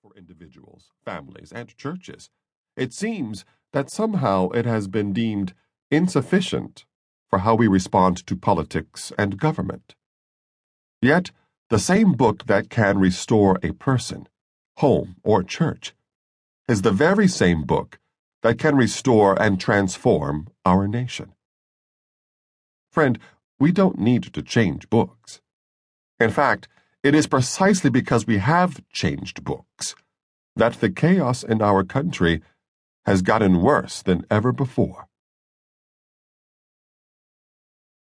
for individuals, families, and churches. It seems that somehow it has been deemed insufficient for how we respond to politics and government. Yet, the same book that can restore a person, home, or church is the very same book that can restore and transform our nation. Friend, we don't need to change books. In fact, it is precisely because we have changed books that the chaos in our country has gotten worse than ever before.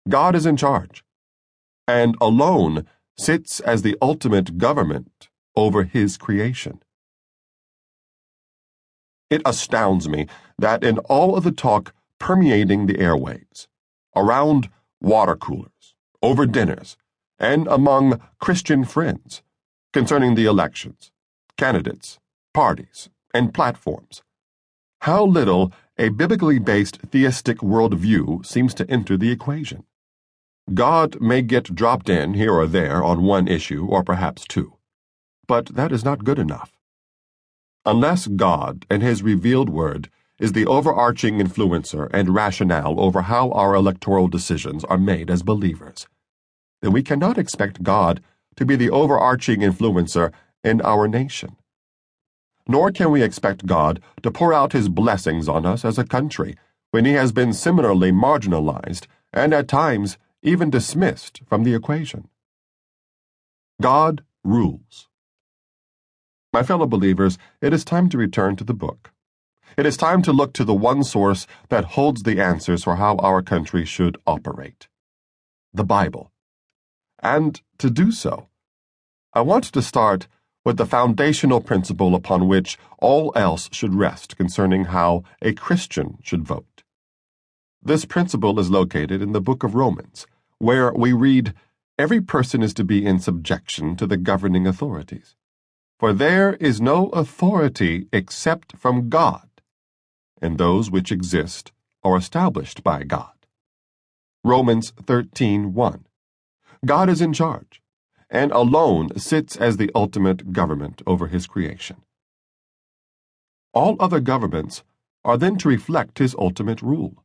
God is in charge, and alone sits as the ultimate government over His creation. It astounds me that in all of the talk permeating the airwaves, around water coolers, over dinners, and among Christian friends concerning the elections, candidates, parties, and platforms, how little a biblically based theistic worldview seems to enter the equation. God may get dropped in here or there on one issue or perhaps two, but that is not good enough. Unless God and His revealed word is the overarching influencer and rationale over how our electoral decisions are made as believers, then we cannot expect God to be the overarching influencer in our nation. Nor can we expect God to pour out His blessings on us as a country when He has been similarly marginalized and at times even dismissed from the equation. God rules. My fellow believers, it is time to return to the book. It is time to look to the one source that holds the answers for how our country should operate: the Bible. And to do so, I want to start with the foundational principle upon which all else should rest concerning how a Christian should vote. This principle is located in the book of Romans, where we read, "Every person is to be in subjection to the governing authorities. For there is no authority except from God, and those which exist are established by God." Romans 13:1. God is in charge, and alone sits as the ultimate government over His creation. All other governments are then to reflect His ultimate rule.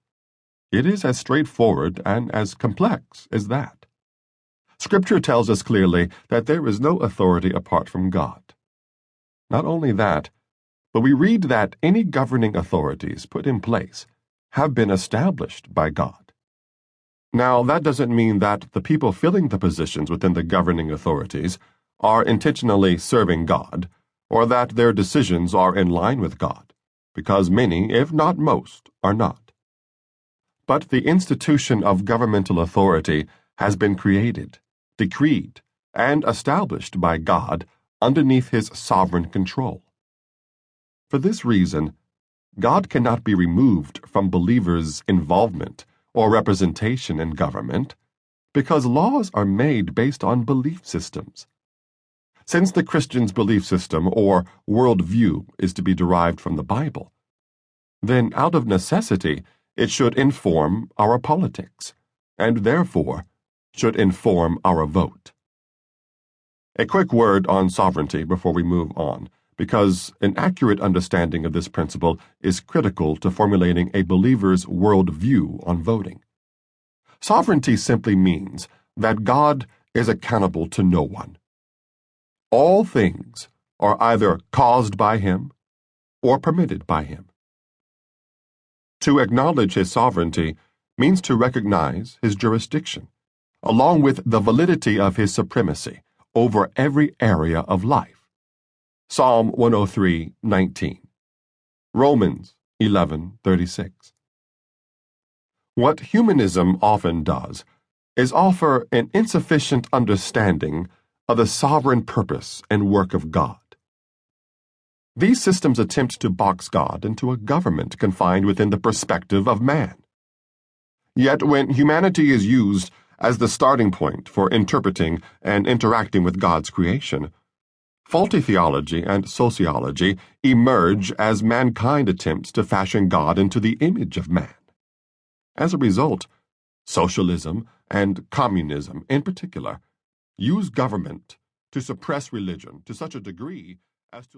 It is as straightforward and as complex as that. Scripture tells us clearly that there is no authority apart from God. Not only that, but we read that any governing authorities put in place have been established by God. Now, that doesn't mean that the people filling the positions within the governing authorities are intentionally serving God, or that their decisions are in line with God, because many, if not most, are not. But the institution of governmental authority has been created, decreed, and established by God underneath His sovereign control. For this reason, God cannot be removed from believers' involvement or representation in government, because laws are made based on belief systems. Since the Christian's belief system or worldview is to be derived from the Bible, then out of necessity it should inform our politics, and therefore should inform our vote. A quick word on sovereignty before we move on, because an accurate understanding of this principle is critical to formulating a believer's worldview on voting. Sovereignty simply means that God is accountable to no one. All things are either caused by Him or permitted by Him. To acknowledge His sovereignty means to recognize His jurisdiction, along with the validity of His supremacy over every area of life. Psalm 103:19. Romans 11:36. What humanism often does is offer an insufficient understanding of the sovereign purpose and work of God. These systems attempt to box God into a government confined within the perspective of man. Yet when humanity is used as the starting point for interpreting and interacting with God's creation, faulty theology and sociology emerge as mankind attempts to fashion God into the image of man. As a result, socialism and communism in particular use government to suppress religion to such a degree as to